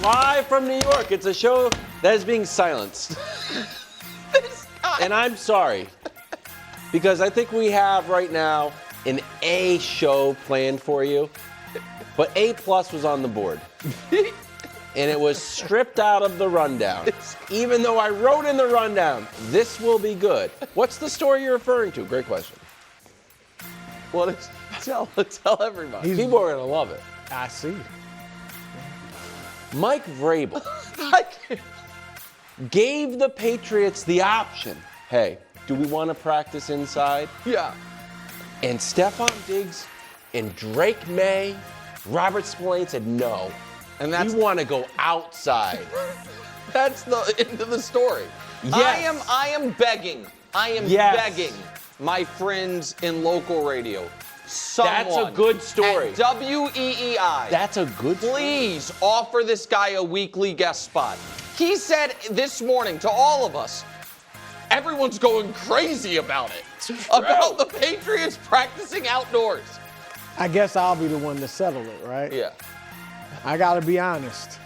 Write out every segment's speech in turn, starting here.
live from New York. It's a show that is being silenced. And I'm sorry, because I think we have right now an A show planned for you, but A+ was on the board. And it was stripped out of the rundown. Even though I wrote in the rundown, this will be good. What's the story you're referring to? Great question. Well, tell everybody. People are going to love it. I see. Mike Vrabel gave the Patriots the option. Hey, do we want to practice inside? Yeah. And Stephon Diggs and Drake May, Robert Spillane said no. And that's we want to go outside. That's the end of the story. Yes. I am begging. Begging my friends in local radio. That's a good story. At WEEI. That's a good story. Please offer this guy a weekly guest spot. He said this morning to all of us, everyone's going crazy about it. About the Patriots practicing outdoors. I guess I'll be the one to settle it, right? Yeah. I got to be honest.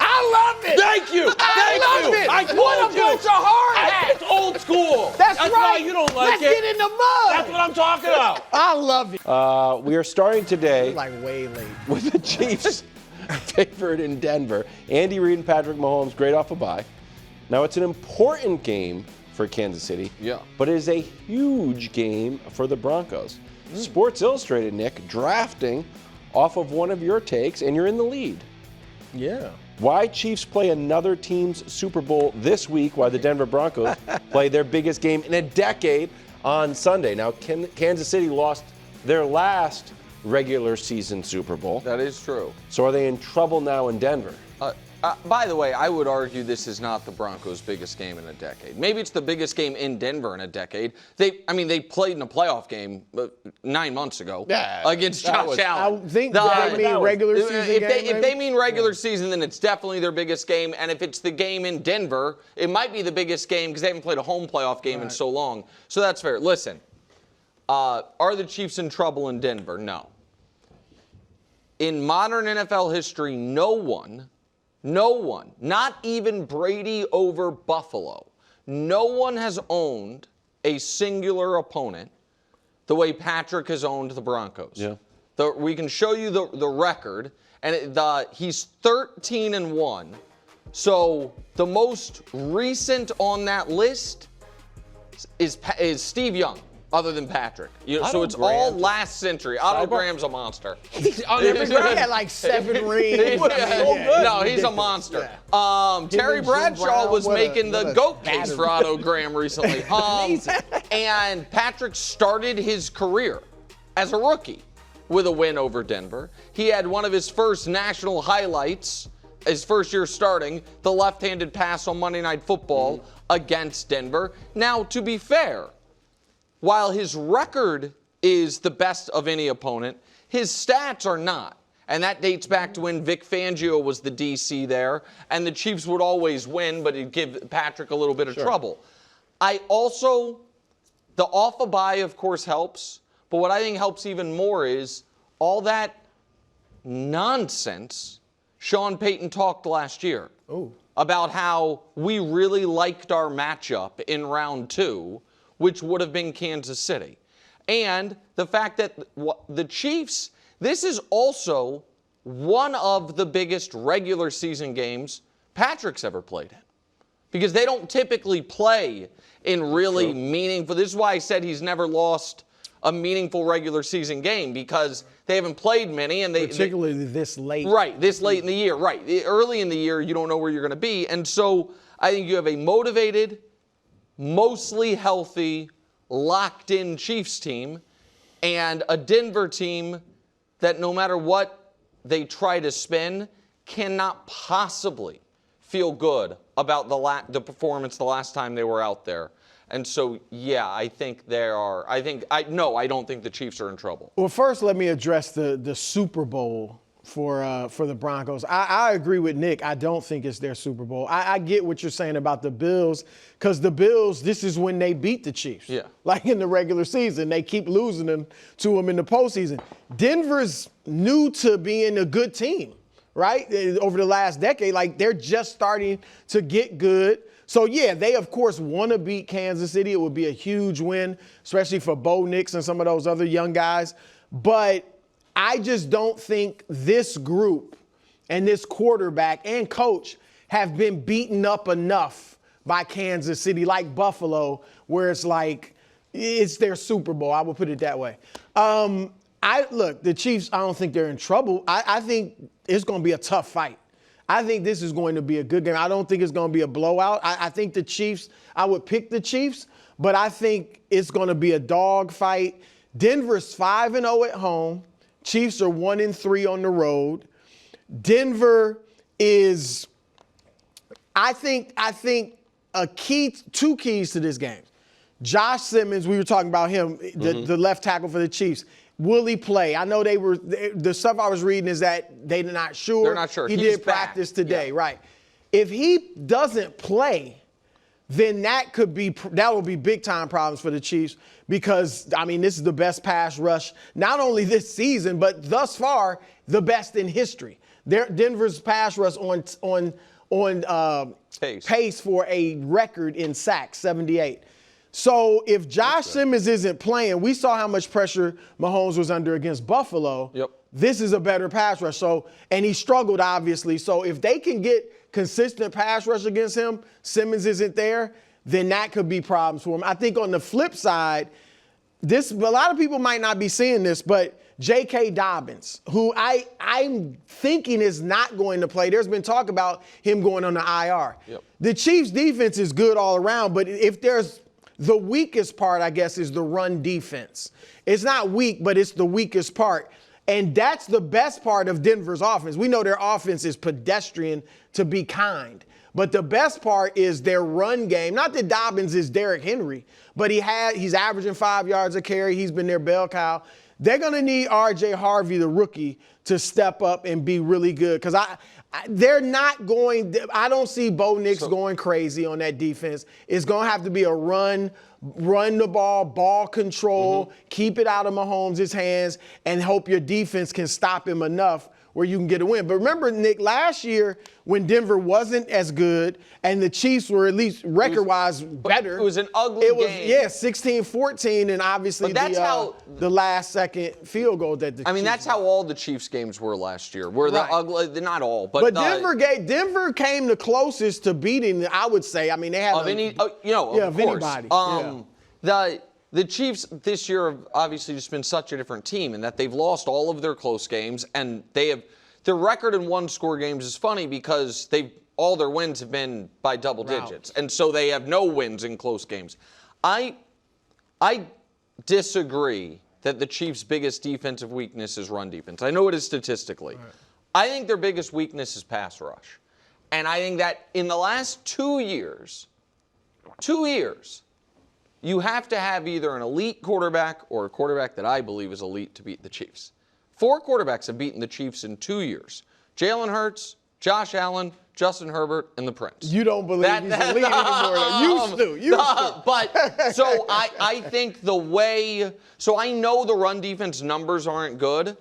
I love it. Thank you. I love it. I told what a you. bunch of hard hats. It's old school. That's why right. you don't like Let's it. get in the mud. That's what I'm talking about. I love it. We are starting today You're like way late. with the Chiefs favored in Denver. Andy Reid and Patrick Mahomes great off a bye. Now it's an important game for Kansas City. Yeah. But it is a huge game for the Broncos. Sports Illustrated, Nick, drafting off of one of your takes, and you're in the lead. Yeah. Why Chiefs play another team's Super Bowl this week while the Denver Broncos play their biggest game in a decade on Sunday. Now, Kansas City lost their last regular season Super Bowl. That is true. So are they in trouble now in Denver? By the way, I would argue this is not the Broncos' biggest game in a decade. Maybe it's the biggest game in Denver in a decade. They played in a playoff game 9 months ago against Josh Allen. I think they mean regular season If they mean regular season, then it's definitely their biggest game. And if it's the game in Denver, it might be the biggest game because they haven't played a home playoff game in so long. So that's fair. Listen, are the Chiefs in trouble in Denver? No. In modern NFL history, no one, not even Brady over Buffalo, no one has owned a singular opponent the way Patrick has owned the Broncos. Yeah. We can show you the record, and he's 13-1. So the most recent on that list is Steve Young. Other than Patrick. So it's all last century. Otto Graham's a monster. He had like 7 rings. No, he's a monster. Terry Bradshaw was making the GOAT case for Otto Graham recently. And Patrick started his career as a rookie with a win over Denver. He had one of his first national highlights, his first year starting, the left-handed pass on Monday Night Football against Denver. Now, to be fair, while his record is the best of any opponent, his stats are not. And that dates back to when Vic Fangio was the DC there, and the Chiefs would always win, but it'd give Patrick a little bit of trouble. The off a bye, of course, helps, but what I think helps even more is all that nonsense Sean Payton talked last year about how we really liked our matchup in round 2, which would have been Kansas City. And the fact that the Chiefs, this is also one of the biggest regular season games Patrick's ever played in. Because they don't typically play in really meaningful, this is why I said he's never lost a meaningful regular season game, because they haven't played many. And Particularly this late. Right, this late in the year, right. Early in the year, you don't know where you're going to be. And so I think you have a motivated, mostly healthy, locked-in Chiefs team, and a Denver team that no matter what they try to spin, cannot possibly feel good about the performance the last time they were out there. And so, yeah, I think there are. I don't think the Chiefs are in trouble. Well, first, let me address the Super Bowl for the Broncos. I agree with Nick. I don't think it's their Super Bowl. I get what you're saying about the Bills, because the Bills, this is when they beat the Chiefs. Yeah. Like in the regular season, they keep losing to them in the postseason. Denver's new to being a good team, right? Over the last decade, like they're just starting to get good. So yeah, they of course want to beat Kansas City. It would be a huge win, especially for Bo Nix and some of those other young guys. But I just don't think this group and this quarterback and coach have been beaten up enough by Kansas City, like Buffalo, where it's like it's their Super Bowl. I will put it that way. Look, the Chiefs, I don't think they're in trouble. I think it's going to be a tough fight. I think this is going to be a good game. I don't think it's going to be a blowout. I think the Chiefs, I would pick the Chiefs, but I think it's going to be a dog fight. Denver's 5-0 at home. Chiefs are 1-3 on the road. Denver is, I think two keys to this game. Josh Simmons, we were talking about him, the left tackle for the Chiefs. Will he play? I know the stuff I was reading is that they're not sure. They're not sure. He He's did practice back. today, right. If he doesn't play, then that will be big time problems for the Chiefs because, I mean, this is the best pass rush, not only this season, but thus far, the best in history. Denver's pass rush on pace for a record in sacks, 78. So if Josh Simmons isn't playing, we saw how much pressure Mahomes was under against Buffalo. Yep. This is a better pass rush. And he struggled, obviously. So if they can get consistent pass rush against him, Simmons isn't there, then that could be problems for him. I think on the flip side, a lot of people might not be seeing this, but J.K. Dobbins, who I'm thinking is not going to play. There's been talk about him going on the IR. Yep. The Chiefs' defense is good all around, but if there's the weakest part, I guess, is the run defense. It's not weak, but it's the weakest part. And that's the best part of Denver's offense. We know their offense is pedestrian to be kind. But the best part is their run game. Not that Dobbins is Derrick Henry, but he's averaging 5 yards a carry. He's been their bell cow. They're going to need R.J. Harvey, the rookie, to step up and be really good. Because they're not going – I don't see Bo Nix going crazy on that defense. It's going to have to be a run the ball control, keep it out of Mahomes' hands, and hope your defense can stop him enough where you can get a win. But remember, Nick, last year when Denver wasn't as good and the Chiefs were at least record-wise better. It was an ugly game. Yeah, 16-14, and obviously the last-second field goal that the Chiefs that's how all the Chiefs games were last year. The ugly, not all, but Denver came the closest to beating, I would say. I mean, they had of anybody. The Chiefs this year have obviously just been such a different team in that they've lost all of their close games, and their record in one-score games is funny because all their wins have been by double digits, and so they have no wins in close games. I disagree that the Chiefs' biggest defensive weakness is run defense. I know it is statistically. Right. I think their biggest weakness is pass rush, and I think that in the last 2 years, you have to have either an elite quarterback or a quarterback that I believe is elite to beat the Chiefs. 4 quarterbacks have beaten the Chiefs in 2 years. Jalen Hurts, Josh Allen, Justin Herbert, and the Prince. You don't believe he's elite anymore. Used to. But so I think so I know the run defense numbers aren't good.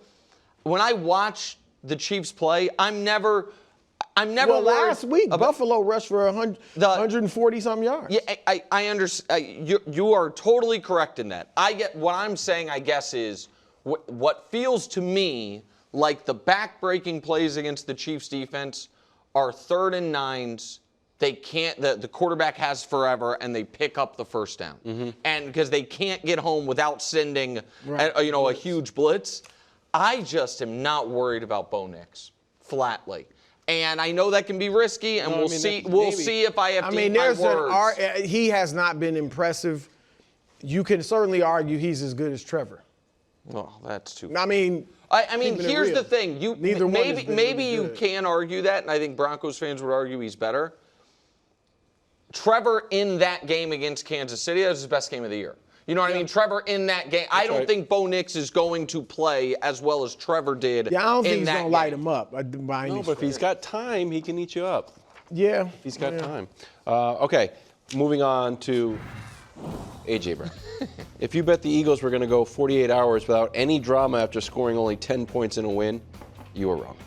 When I watch the Chiefs play, I'm never well, last week, Buffalo rushed for 140-something yards. Yeah, I understand. You are totally correct in that. What I'm saying, I guess, is what feels to me like the back-breaking plays against the Chiefs' defense are 3rd and 9s. They can't. The quarterback has forever, and they pick up the first down. And because they can't get home without sending, a huge blitz. I just am not worried about Bo Nix, flatly. And I know that can be risky, and we'll see. We'll see if I have to eat my words. He has not been impressive. You can certainly argue he's as good as Trevor. Well, that's too. I mean, here's the thing. Maybe you can argue that, and I think Broncos fans would argue he's better. Trevor in that game against Kansas City, that was his best game of the year. You know what I mean? Trevor in that game. I don't think Bo Nix is going to play as well as Trevor did. Yeah, I don't think he's going to light him up. No, but if he's got time, he can eat you up. Yeah. He's got time. Okay, moving on to A.J. Brown. If you bet the Eagles were going to go 48 hours without any drama after scoring only 10 points in a win, you were wrong.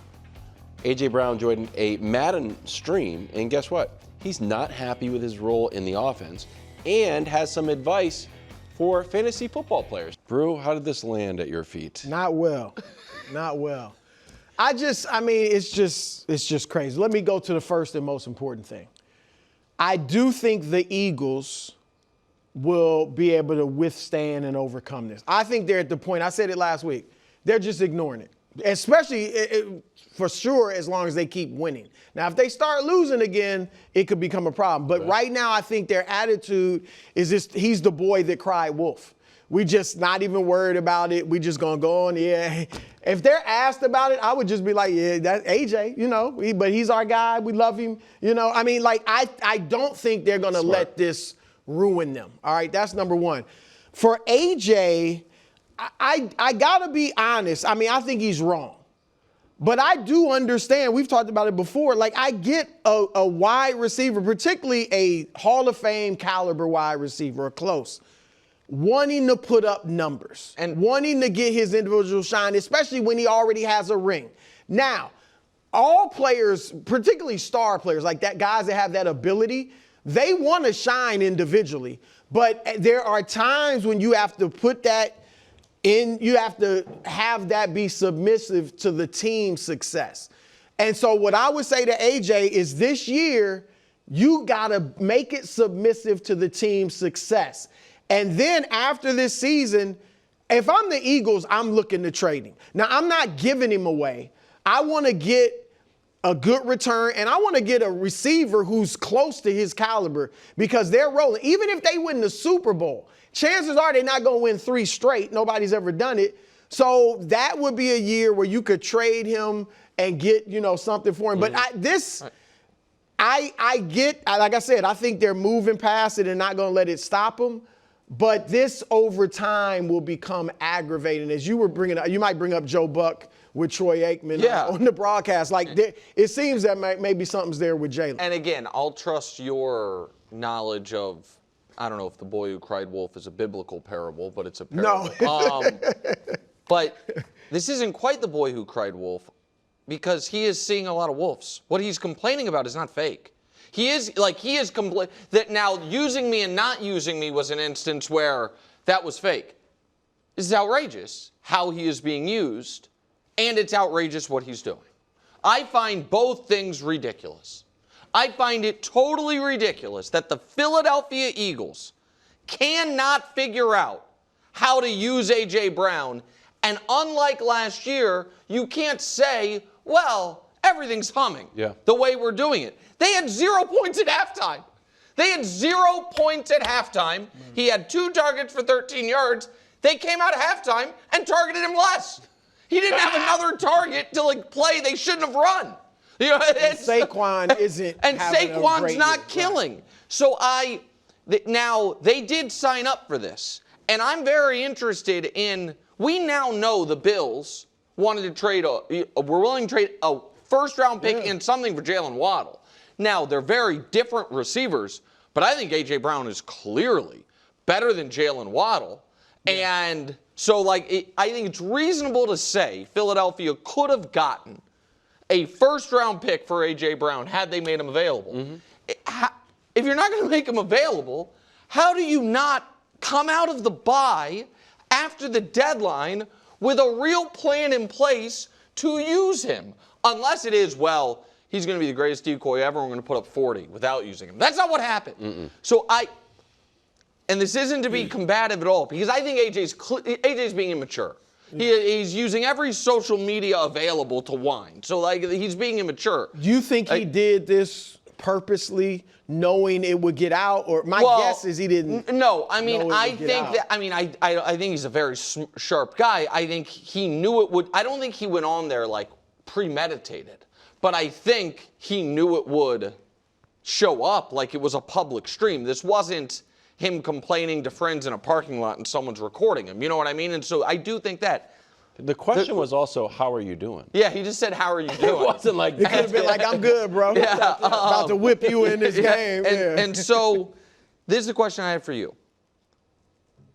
A.J. Brown joined a Madden stream, and guess what? He's not happy with his role in the offense and has some advice for fantasy football players. Brew, how did this land at your feet? Not well. Not well. It's just crazy. Let me go to the first and most important thing. I do think the Eagles will be able to withstand and overcome this. I think they're at the point, I said it last week, they're just ignoring it. Especially, for sure, as long as they keep winning. Now, if they start losing again, it could become a problem. But right now, I think their attitude is just, he's the boy that cried wolf. We just not even worried about it. We just going to go on, yeah. If they're asked about it, I would just be like, yeah, that's AJ, but he's our guy. We love him. I don't think they're going to let this ruin them. All right, that's number one. For AJ, I got to be honest. I think he's wrong. But I do understand, we've talked about it before, I get a wide receiver, particularly a Hall of Fame caliber wide receiver, or close, wanting to put up numbers and wanting to get his individual shine, especially when he already has a ring. Now, all players, particularly star players like that, guys that have that ability, they want to shine individually. But there are times when you have to put that in, you have to have that be submissive to the team's success. And so what I would say to AJ is this year, you got to make it submissive to the team's success. And then after this season, if I'm the Eagles, I'm looking to trade him. Now, I'm not giving him away. I want to get a good return, and I want to get a receiver who's close to his caliber because they're rolling. Even if they win the Super Bowl, chances are they're not going to win 3 straight. Nobody's ever done it. So that would be a year where you could trade him and get, something for him. But I get, like I said, I think they're moving past it and not going to let it stop them. But this over time will become aggravating. As you were bringing up, you might bring up Joe Buck with Troy Aikman on the broadcast. It seems that maybe something's there with Jalen. And again, I'll trust your knowledge of, I don't know if the boy who cried wolf is a biblical parable, but it's a parable. No. But this isn't quite the boy who cried wolf because he is seeing a lot of wolves. What he's complaining about is not fake. He is complaining that now using me and not using me was an instance where that was fake. This is outrageous how he is being used, and it's outrageous what he's doing. I find both things ridiculous. I find it totally ridiculous that the Philadelphia Eagles cannot figure out how to use A.J. Brown, and unlike last year, you can't say, well, everything's humming the way we're doing it. They had 0 points at halftime. They had 0 points at halftime. He had 2 targets for 13 yards. They came out of halftime and targeted him less. He didn't have another target to play they shouldn't have run. Saquon isn't and Saquon's not killing. Right. So now they did sign up for this. And I'm very interested in, we now know the Bills wanted to trade, we're willing to trade a first-round pick and something for Jalen Waddle. Now, they're very different receivers, but I think A.J. Brown is clearly better than Jalen Waddle. Yeah. And so, I think it's reasonable to say Philadelphia could have gotten a first-round pick for A.J. Brown had they made him available. Mm-hmm. If you're not going to make him available, how do you not come out of the bye after the deadline with a real plan in place to use him? Unless it is, well, he's going to be the greatest decoy ever, and we're going to put up 40 without using him. That's not what happened. Mm-mm. So and this isn't to be combative at all, because I think AJ's being immature. He's using every social media available to whine. So, he's being immature. Do you think he did this purposely, knowing it would get out? Or my guess is he didn't. No, I think he's a very sharp guy. I think he knew it would. I don't think he went on there premeditated. But I think he knew it would show up like it was a public stream. This wasn't him complaining to friends in a parking lot and someone's recording him. You know what I mean? And so I do think that. The question was also, how are you doing? Yeah, he just said, how are you doing? It wasn't like that. It could have been like, I'm good, bro. Yeah, about to whip you in this game. And so this is the question I have for you.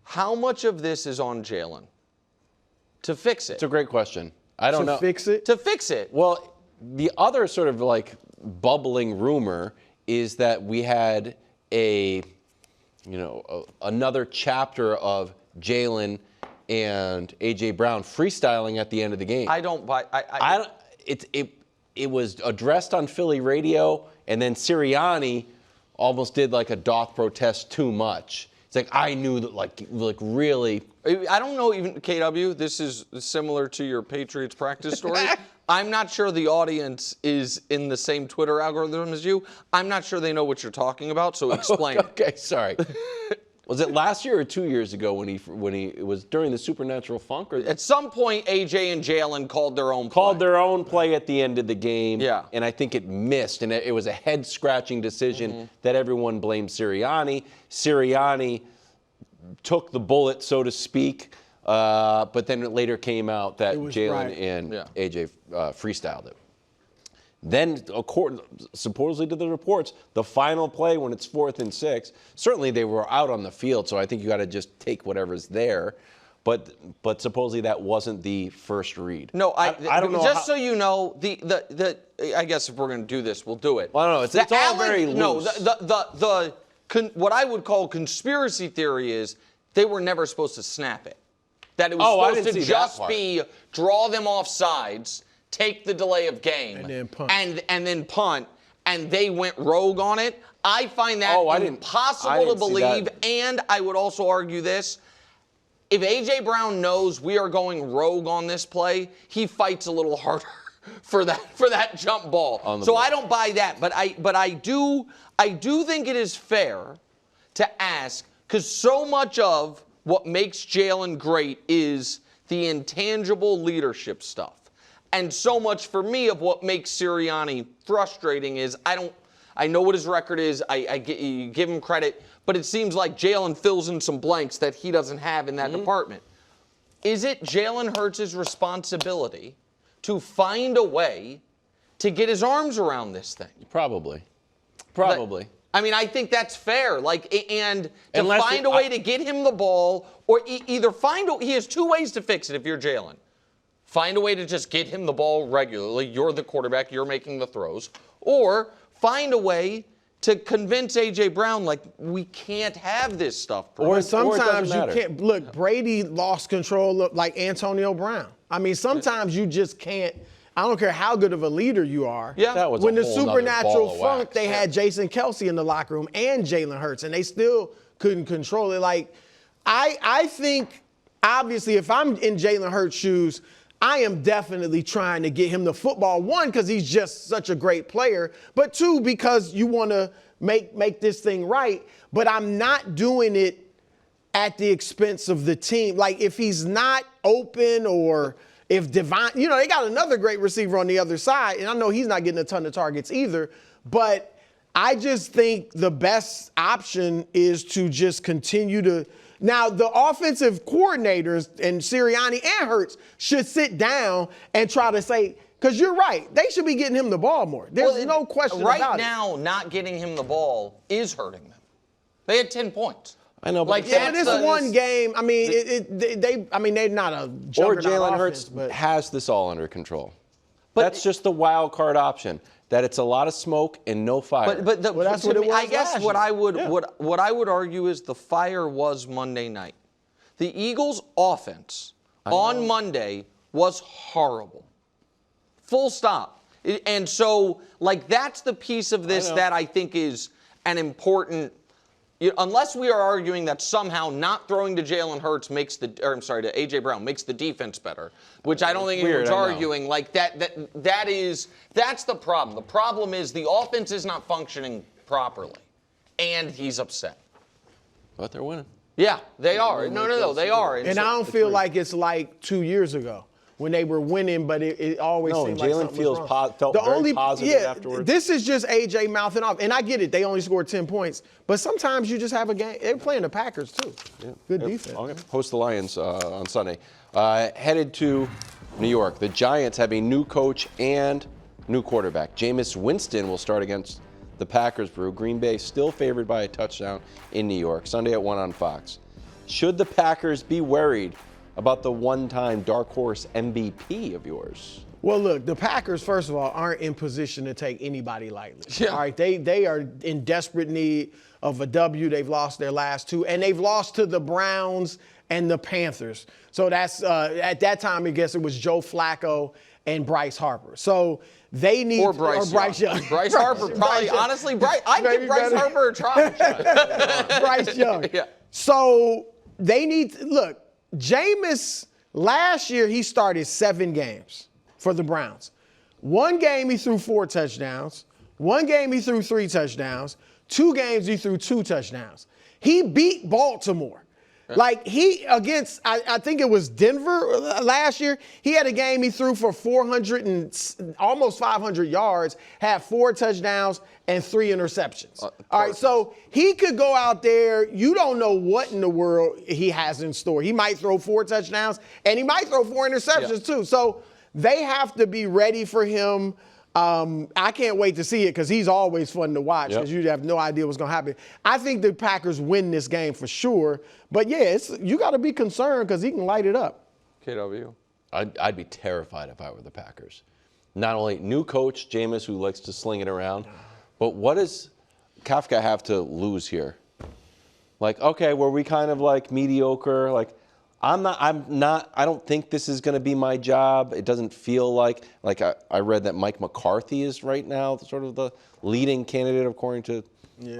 How much of this is on Jalen to fix it? It's a great question. I don't know. To fix it? To fix it. Well, the other sort of like bubbling rumor is that we had another chapter of Jalen and A.J. Brown freestyling at the end of the game. I don't buy. It was addressed on Philly radio, and then Sirianni almost did like a doth protest too much. It's like, I knew that, like really. I don't know, even KW, this is similar to your Patriots practice story. I'm not sure the audience is in the same Twitter algorithm as you. I'm not sure they know what you're talking about, so explain. Okay, sorry. Was it last year or 2 years ago when it was during the Supernatural Funk? Or at some point, AJ and Jalen called their own play. Called their own play at the end of the game. Yeah. And I think it missed, and it was a head-scratching decision that everyone blamed Sirianni. Sirianni took the bullet, so to speak, but then it later came out that Jalen and AJ freestyled it. Then, supposedly to the reports, the final play when it's 4th and 6, certainly they were out on the field, so I think you got to just take whatever's there. But supposedly that wasn't the first read. No, I don't know. Just how, so you know, I guess if we're going to do this, we'll do it. Well, I don't know. It's all very loose. No, what I would call conspiracy theory is they were never supposed to snap it. That it was supposed to just be draw them off sides, take the delay of game, and then punt. And then punt, and they went rogue on it. I find that impossible to believe, and I would also argue this. If A.J. Brown knows we are going rogue on this play, he fights a little harder for that jump ball. So I don't buy that, but I do think it is fair to ask, because so much of what makes Jalen great is the intangible leadership stuff. And so much for me of what makes Sirianni frustrating is I know what his record is. You give him credit, but it seems like Jalen fills in some blanks that he doesn't have in that department. Is it Jalen Hurts' responsibility to find a way to get his arms around this thing? Probably. I think that's fair. And to find a way to get him the ball, or either he has two ways to fix it if you're Jalen. Find a way to just get him the ball regularly. You're the quarterback. You're making the throws. Or find a way to convince A.J. Brown, we can't have this stuff. Or sometimes you can't. Look, Brady lost control of, like Antonio Brown. Sometimes you just can't. I don't care how good of a leader you are. Yeah. That was when the Supernatural Funk, they had Jason Kelce in the locker room and Jalen Hurts, and they still couldn't control it. I think, obviously, if I'm in Jalen Hurts' shoes, I am definitely trying to get him the football. One, because he's just such a great player, but two, because you want to make this thing right. But I'm not doing it at the expense of the team. If he's not open, or if Devon, they got another great receiver on the other side, and I know he's not getting a ton of targets either, but I just think the best option is to just continue to. Now, the offensive coordinators and Sirianni and Hurts should sit down and try to say, because you're right, they should be getting him the ball more. There's no question about it. Right now, not getting him the ball is hurting them. They had 10 points. I know, but this one game, they're not a juggernaut or Jalen Hurts offense, has this all under control. But that's just the wild card option. That it's a lot of smoke and no fire. But that's what it was. I guess what I would argue is the fire was Monday night. The Eagles' offense on Monday was horrible. Full stop. And so, that's the piece of this that I think is an important. Unless we are arguing that somehow not throwing to Jalen Hurts to A.J. Brown makes the defense better, which I don't think anyone's arguing. That's the problem. The problem is the offense is not functioning properly, and he's upset. But they're winning. Yeah, they are. No, they are. And I don't feel like it's like 2 years ago when they were winning, but it always seemed like something was wrong. Felt very positive afterwards. This is just A.J. mouthing off. And I get it. They only scored 10 points. But sometimes you just have a game. They're playing the Packers, too. Yeah. Good defense. Okay. Host the Lions on Sunday. Headed to New York. The Giants have a new coach and new quarterback. Jameis Winston will start against the Packers Brew. Green Bay still favored by a touchdown in New York. Sunday at 1 on Fox. Should the Packers be worried about the one-time dark horse MVP of yours? Well, look, the Packers, first of all, aren't in position to take anybody lightly. Yeah. All right, they are in desperate need of a W. They've lost their last 2, and they've lost to the Browns and the Panthers. So that's at that time, I guess it was Joe Flacco and Bryce Harper. So they need or Bryce Young. Bryce Harper probably, honestly, I'd give Bryce Harper a try. Bryce Young. Yeah. So they need, look, Jameis, last year he started 7 games for the Browns. 1 game he threw 4 touchdowns. 1 game he threw 3 touchdowns. 2 games he threw 2 touchdowns. He beat Baltimore. Like he against, I think it was Denver last year. He had a game he threw for 400 and almost 500 yards, had 4 touchdowns and 3 interceptions. All right, so he could go out there. You don't know what in the world he has in store. He might throw 4 touchdowns and he might throw 4 interceptions too. So they have to be ready for him. I can't wait to see it because he's always fun to watch because you have no idea what's going to happen. I think the Packers win this game for sure. But, yeah, you got to be concerned because he can light it up. KW. I'd be terrified if I were the Packers. Not only new coach, Jameis, who likes to sling it around, but what does Kafka have to lose here? Like, okay, were we kind of like mediocre? Like, I don't think this is going to be my job. It doesn't feel like I read that Mike McCarthy is right now sort of the leading candidate according to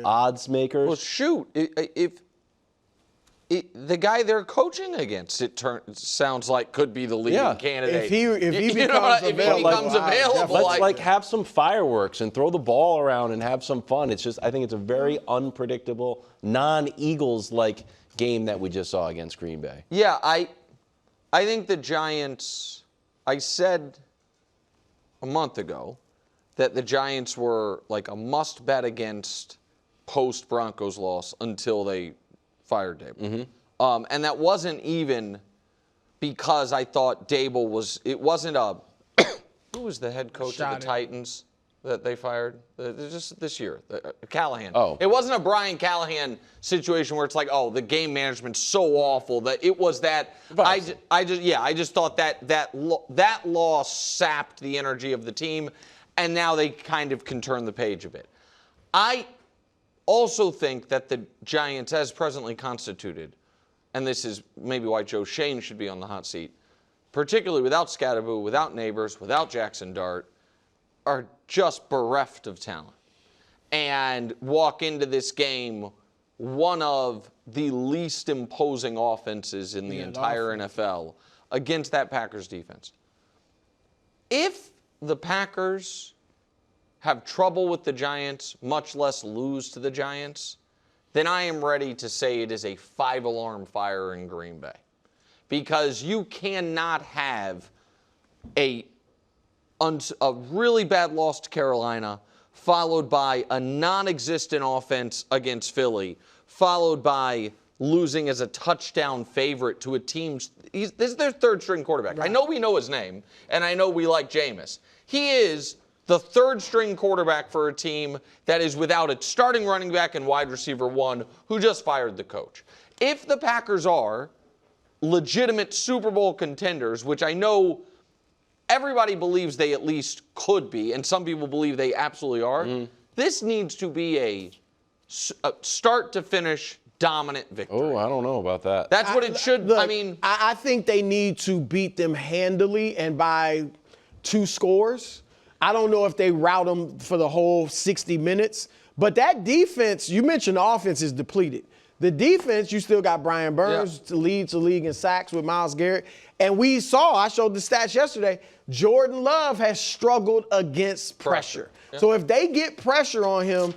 odds makers. Well, shoot, the guy they're coaching against, sounds like could be the leading candidate. If he becomes available. Let's have some fireworks and throw the ball around and have some fun. It's just, I think it's a very unpredictable, non-Eagles-like game that we just saw against Green Bay. Yeah, I think the Giants, I said a month ago that the Giants were like a must bet against post Broncos loss until they fired Dable. Mm-hmm. And that wasn't even because I thought Dable it wasn't who was the head coach of the Titans that they fired just this year? Callahan. Oh. It wasn't a Brian Callahan situation where it's like, oh, the game management's so awful that it was that. I just thought that loss sapped the energy of the team, and now they kind of can turn the page a bit. I also think that the Giants, as presently constituted, and this is maybe why Joe Shane should be on the hot seat, particularly without Scatterbo, without Neighbors, without Jackson Dart, are just bereft of talent and walk into this game one of the least imposing offenses in the entire NFL against that Packers defense. If the Packers have trouble with the Giants, much less lose to the Giants, then I am ready to say it is a 5-alarm fire in Green Bay. Because you cannot have a really bad loss to Carolina, followed by a non-existent offense against Philly, followed by losing as a touchdown favorite to a team. This is their third-string quarterback. Right. I know we know his name, and I know we like Jameis. He is the third-string quarterback for a team that is without its starting running back and wide receiver 1, who just fired the coach. If the Packers are legitimate Super Bowl contenders, which I know everybody believes they at least could be, and some people believe they absolutely are, this needs to be a start-to-finish dominant victory. Oh, I don't know about that. That's what it should. Look, I mean, I think they need to beat them handily and by 2 scores. I don't know if they route them for the whole 60 minutes. But that defense, you mentioned the offense is depleted. The defense, you still got Brian Burns to lead the league in sacks with Myles Garrett. And I showed the stats yesterday, Jordan Love has struggled against pressure. Yeah. So if they get pressure on him,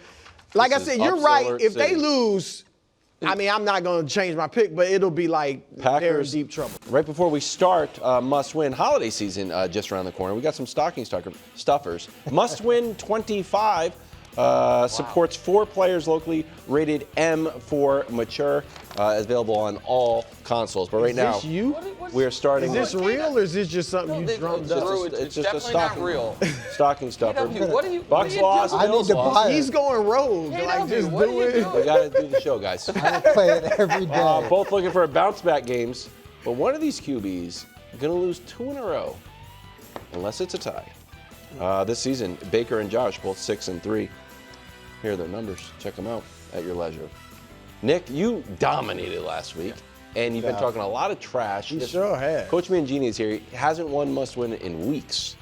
like I said, you're right. If they lose, I mean, I'm not going to change my pick, but it'll be like they're in deep trouble. Right before we start, must-win holiday season just around the corner. We got some stocking stuffers. Must-win 25 supports 4 players locally, rated M for mature, available on all consoles. But right now, we're starting. Is this real or is this just something you drummed up? It's just a stocking, stocking stuffer. Bucs lost. I need to buy it. He's going rogue. Like, just do it. We got to do the show, guys. I play it every day. Both looking for bounce-back games, but one of these QBs going to lose 2 in a row. unless it's a tie. This season, Baker and Josh both 6-3. Here are their numbers. Check them out at your leisure. Nick, you dominated last week, and you've been talking a lot of trash. You sure have. Coach Mangini is here. He hasn't won must-win in weeks.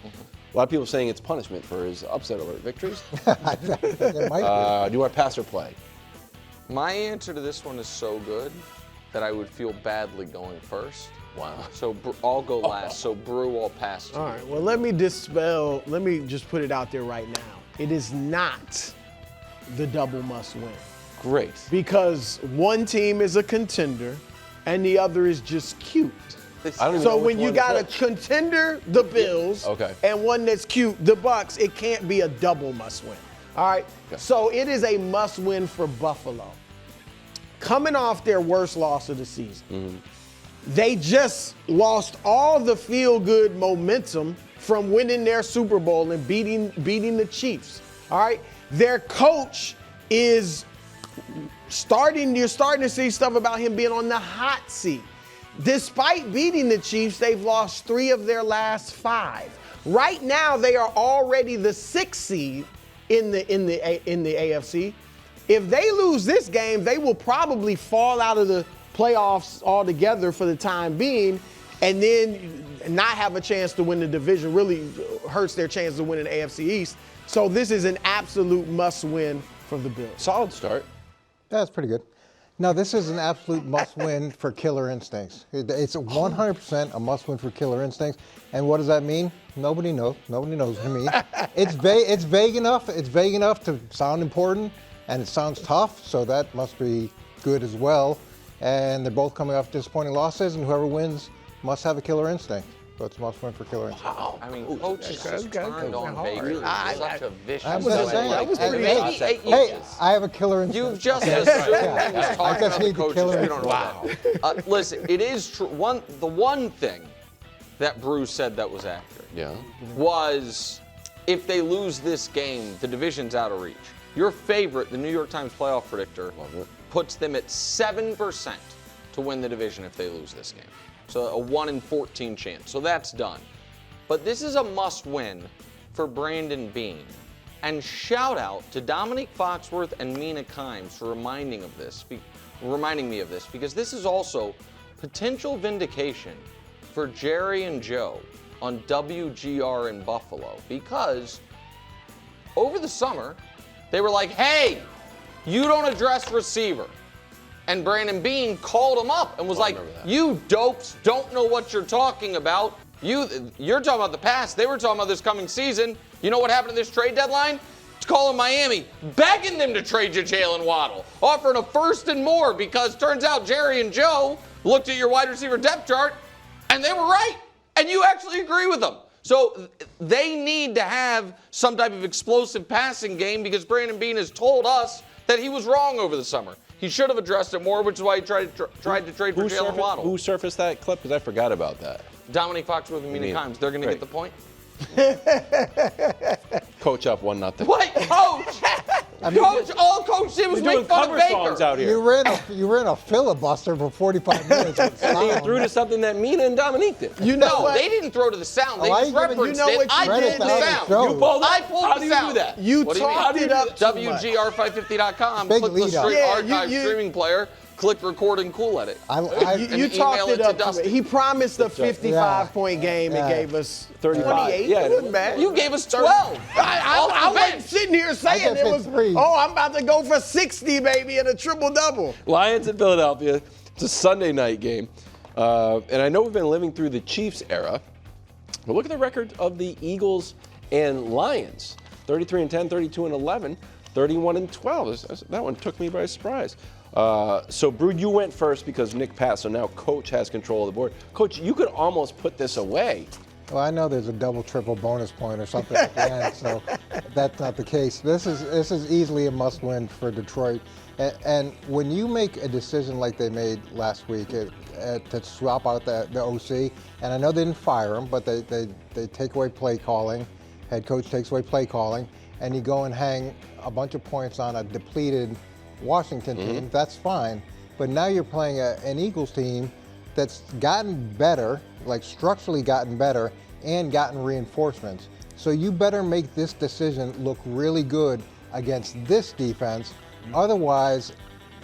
A lot of people saying it's punishment for his upset alert victories. It might be. Do you want pass or play? My answer to this one is so good that I would feel badly going first. Wow. So I'll go last. So Brew, I'll pass to All you. right, well, let me just put it out there right now. It is not the double must win Great. because one team is a contender and the other is just cute. I don't even So know when which you one got to a pick. contender, the Bills, Okay. and one that's cute, the Bucs, it can't be a double must win. All right? Okay. So it is a must win for Buffalo. Coming off their worst loss of the season, they just lost all the feel-good momentum from winning their Super Bowl and beating the Chiefs. All right? Their coach is you're starting to see stuff about him being on the hot seat. Despite beating the Chiefs, they've lost 3 of their last 5. Right now, they are already the 6th seed in the AFC. If they lose this game, they will probably fall out of the playoffs altogether for the time being, and then not have a chance to win the division. Really hurts their chance to win an AFC East. So this is an absolute must-win for the Bills. Solid start. That's pretty good. No, this is an absolute must-win for Killer Instincts. It's 100% a must-win for Killer Instincts. And what does that mean? Nobody knows. Nobody knows what it means. It's vague enough. It's vague enough to sound important, and it sounds tough. So that must be good as well. And they're both coming off disappointing losses, and whoever wins must have a Killer Instinct. So it's a must-win for Killer Instinct. Wow. I mean, Coach has just turned on Baker. I- Such a vicious I was just saying, that was pretty maybe hot. Hey, I have a Killer Instinct. You've just assumed he was talking just about the need the coaches. killer You don't know that. Listen, it is true. The one thing that Bruce said that was accurate Yeah. was if they lose this game, the division's out of reach. Your favorite, the New York Times playoff predictor, puts them at 7% to win the division if they lose this game. So a 1 in 14 chance. So that's done. But this is a must-win for Brandon Beane. And shout out to Dominique Foxworth and Mina Kimes for reminding me of this, because this is also potential vindication for Jerry and Joe on WGR in Buffalo, because over the summer, they were like, hey, you don't address receiver. And Brandon Beane called him up and was like, you dopes don't know what you're talking about. You're talking about the past. They were talking about this coming season. You know what happened to this trade deadline? It's calling Miami, begging them to trade you Jalen Waddle, offering a first and more, because turns out Jerry and Joe looked at your wide receiver depth chart and they were right. And you actually agree with them. So they need to have some type of explosive passing game, because Brandon Beane has told us that he was wrong over the summer. He should have addressed it more, which is why he tried to trade for Jalen Waddle. Who surfaced that clip? Because I forgot about that. Dominique Foxworth and Mina Kimes. They're going to get the point. Coach up 1-0. What, Coach? Coach, all Coach did was We're doing make fun of cover songs Baker. out here. You ran a filibuster for 45 minutes. With And you sound. threw to something that Mina and Dominique did. You know No, what? they didn't throw to the sound. They Oh, I just ain't giving- referenced you know it. what I you pulled did the there? sound. Show. You pulled I it? pulled How the do you sound. do that? You What do you mean? talked it up too much. WGR550.com. Big Click the lead up. straight Yeah, archive you- streaming player. Click record and cool edit. You email talked it it to up. Dustin. He promised a right. 55-point game and Yeah. gave us 35. 28. Yeah, It wasn't bad. You gave us 12. I Off the wasn't bench. sitting here saying kept it it was, 3. oh, I'm about to go for 60, baby, and a triple-double. Lions in Philadelphia. It's a Sunday night game. And I know we've been living through the Chiefs era. But look at the record of the Eagles and Lions. 33-10, 32-11, 31-12. That one took me by surprise. So, Brew, you went first because Nick passed, so now Coach has control of the board. Coach, you could almost put this away. Well, I know there's a double, triple bonus point or something at the end, so that's not the case. This is easily a must-win for Detroit. And when you make a decision like they made last week to swap out the OC, and I know they didn't fire him, but they take away play calling. Head coach takes away play calling, and you go and hang a bunch of points on a depleted Washington team. That's fine. But now you're playing an Eagles team that's gotten better, like structurally gotten better, and gotten reinforcements. So you better make this decision look really good against this defense. Otherwise,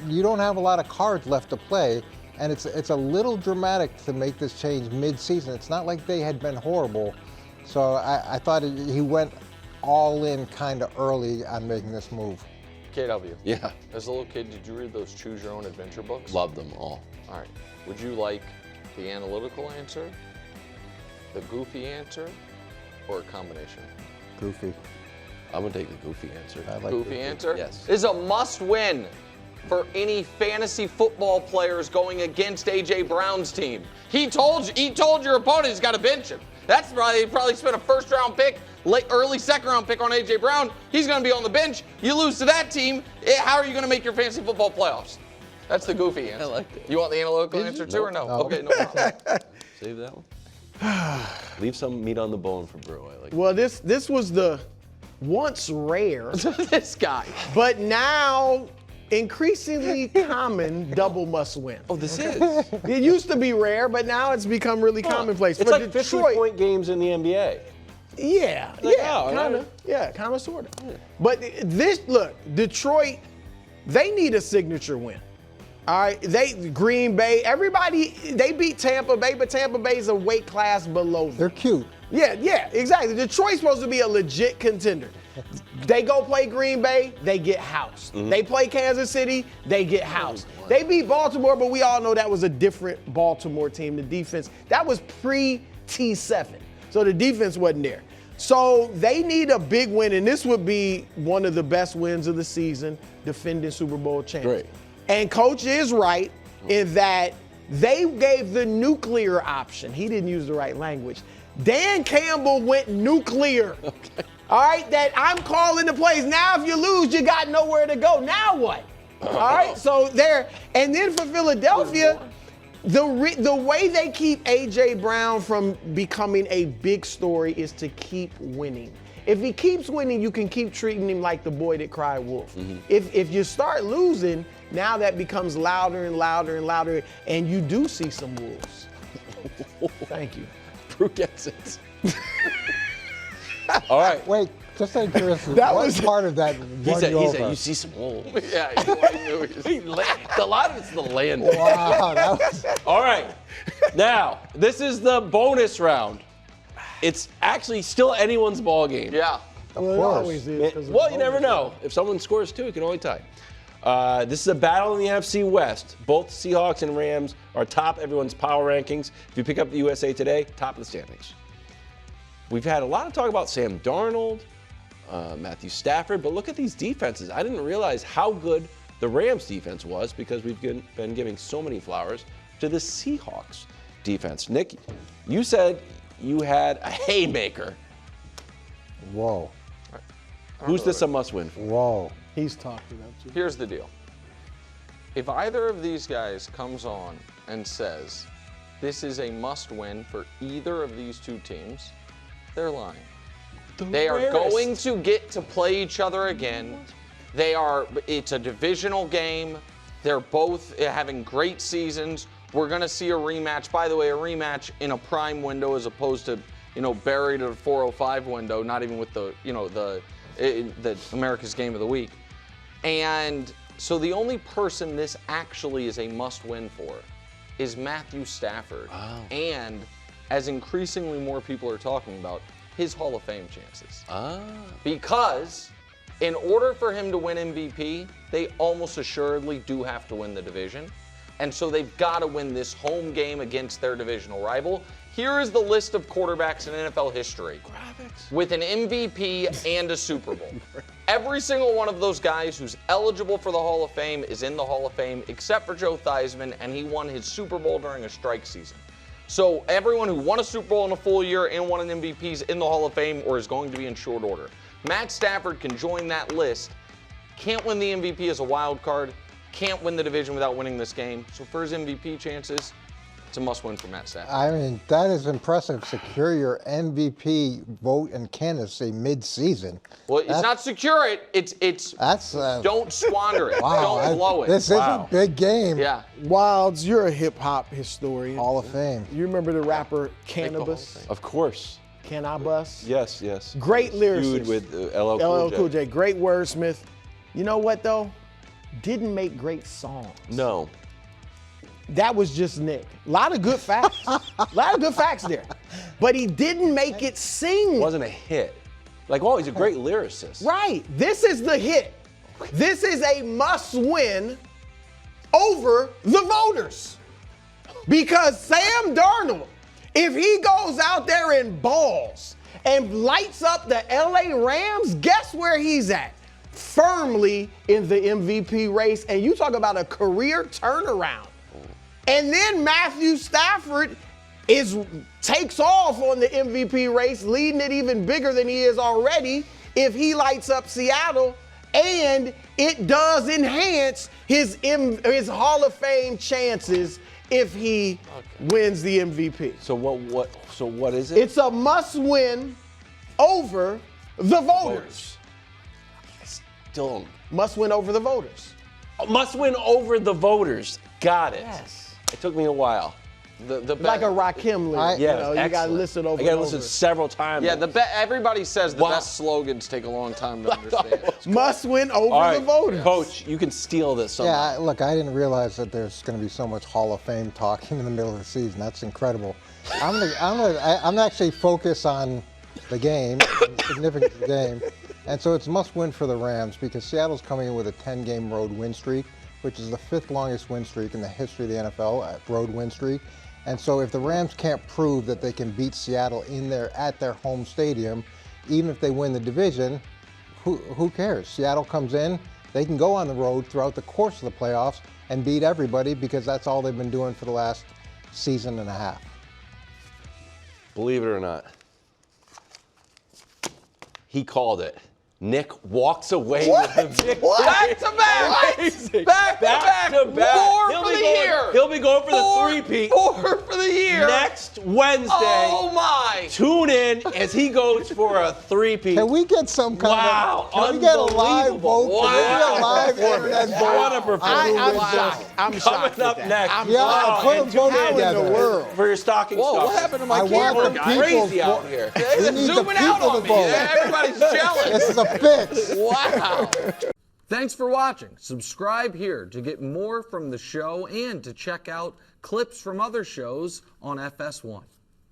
you don't have a lot of cards left to play, and it's a little dramatic to make this change mid-season. It's not like they had been horrible. So I thought he went all in kind of early on making this move. KW. Yeah. As a little kid, did you read those Choose Your Own Adventure books? Love them all. All right. Would you like the analytical answer, the goofy answer, or a combination? Goofy. I'm going to take the goofy answer. I like Goofy answer? Yes. Is a must-win for any fantasy football players going against A.J. Brown's team. He told your opponent he's got to bench him. That's probably spent a first-round pick, early second-round pick on A.J. Brown. He's going to be on the bench. You lose to that team, how are you going to make your fantasy football playoffs? That's the goofy answer. I like it. You want the analytical answer too, or no? No. Okay, no problem. Save that one. Leave some meat on the bone for Brew. I like it. Well, this was the once rare, This guy. but now increasingly common double must win. Oh, this is. It used to be rare, but now it's become really commonplace. It's For like Detroit, 50-point games in the NBA. yeah, Like, yeah, oh, kind right. of, yeah, kind of, sort of. But look, Detroit, they need a signature win. All right, Green Bay, everybody, they beat Tampa Bay, but Tampa Bay's a weight class below them. They're cute. Yeah, exactly. Detroit's supposed to be a legit contender. They go play Green Bay, they get housed. They play Kansas City, they get housed. They beat Baltimore, but we all know that was a different Baltimore team. The defense, that was pre-T7. So the defense wasn't there. So they need a big win, and this would be one of the best wins of the season, defending Super Bowl champs. Great. And Coach is right in that they gave the nuclear option. He didn't use the right language. Dan Campbell went nuclear. Okay. All right, that I'm calling the plays. Now, if you lose, you got nowhere to go. Now what? All right, so there. And then for Philadelphia, the way they keep A.J. Brown from becoming a big story is to keep winning. If he keeps winning, you can keep treating him like the boy that cried wolf. If you start losing, now that becomes louder and louder and louder, and you do see some wolves. Thank you. Brew gets it. All right. Wait, just out of curiosity, That what was- part of that He won said, you over? you see some wolves. Yeah, I knew he was- A lot of it's the land. Wow, that was, All right. Now, this is the bonus round. It's actually still anyone's ball game. Yeah. Well, it course. always is. 'cause Well, it's you never bonus. know. If someone scores two, it can only tie. This is a battle in the NFC West. Both Seahawks and Rams are top everyone's power rankings. If you pick up the USA Today, top of the standings. We've had a lot of talk about Sam Darnold, Matthew Stafford, but look at these defenses. I didn't realize how good the Rams defense was because we've been giving so many flowers to the Seahawks defense. Nick, you said you had a haymaker. whoa, Who's this a must-win for? whoa. He's talking up too. Here's the deal. If either of these guys comes on and says this is a must-win for either of these two teams, they're lying. They are going to get to play each other again. It's a divisional game. They're both having great seasons. We're going to see a rematch. By the way, a rematch in a prime window as opposed to, buried at a 4:05 window, not even with the America's Game of the Week. And so the only person this actually is a must-win for is Matthew Stafford. Wow. And as increasingly more people are talking about, his Hall of Fame chances. Because in order for him to win MVP, they almost assuredly do have to win the division. And so they've got to win this home game against their divisional rival. Here is the list of quarterbacks in NFL history with an MVP and a Super Bowl. Every single one of those guys who's eligible for the Hall of Fame is in the Hall of Fame, except for Joe Theismann, and he won his Super Bowl during a strike season. So everyone who won a Super Bowl in a full year and won an MVP is in the Hall of Fame or is going to be in short order. Matt Stafford can join that list. Can't win the MVP as a wild card. Can't win the division without winning this game. So for his MVP chances, it's a must-win for Matt Stafford. I mean, that is impressive. Secure your MVP vote and candidacy mid-season. Well, it's not secure it. It's don't squander it. Wow, Don't blow it. This is a big game. Yeah. Wilds, you're a hip hop historian. Hall of Fame. You remember the rapper Cannabis? Of course. Can I Bust? Yes, yes. Great lyricist. Feud with LL Cool J. Great wordsmith. You know what, though? Didn't make great songs. No. That was just Nick. A lot of good facts. There. But he didn't make it sing. It wasn't a hit. Like, oh, he's a great lyricist. Right. This is the hit. This is a must-win over the voters. Because Sam Darnold, if he goes out there and balls and lights up the LA Rams, guess where he's at? Firmly in the MVP race. And you talk about a career turnaround. And then Matthew Stafford takes off on the MVP race, leading it even bigger than he is already if he lights up Seattle. And it does enhance his Hall of Fame chances if he wins the MVP. So what is it? It's a must-win over the voters. Still Must win over the voters. must win over the voters. Got it. Yes. It took me a while. Like a Rakim lyric. Yeah, you got to listen over I got to and listen over. several times. Yeah, everybody says the best slogans take a long time to understand. Must win over All right, the voters. Coach, you can steal this somehow. Yeah, look, I didn't realize that there's going to be so much Hall of Fame talk in the middle of the season. That's incredible. I'm actually focused on the game, the significance of the game, and so it's must win for the Rams because Seattle's coming in with a 10-game road win streak, which is the 5th longest win streak in the history of the NFL, road win streak. And so if the Rams can't prove that they can beat Seattle at their home stadium, even if they win the division, who cares? Seattle comes in, they can go on the road throughout the course of the playoffs and beat everybody because that's all they've been doing for the last season and a half. Believe it or not, he called it. Nick walks away with the victory. Back to back! Amazing. Back to back! 4 for the year! He'll be going for the three-peat. 4 for the year! Next Wednesday. Oh my! Tune in as he goes for a three-peat. Can we get some kind Wow, of, can we get a live vote? unbelievable. Can we get a live Performance. internet vote? What a performance. I'm shocked. I'm shocked. Coming up with that. next. I'm Yeah, shocked. put a and vote tune in together. in the world. for your stocking Whoa, stuff. what happened to my I want camera, the guys? people Crazy out here. We need the Zooming out people on to me. vote. Everybody's jealous. This is a fix. Wow. Thanks for watching. Subscribe here to get more from the show and to check out clips from other shows on FS1.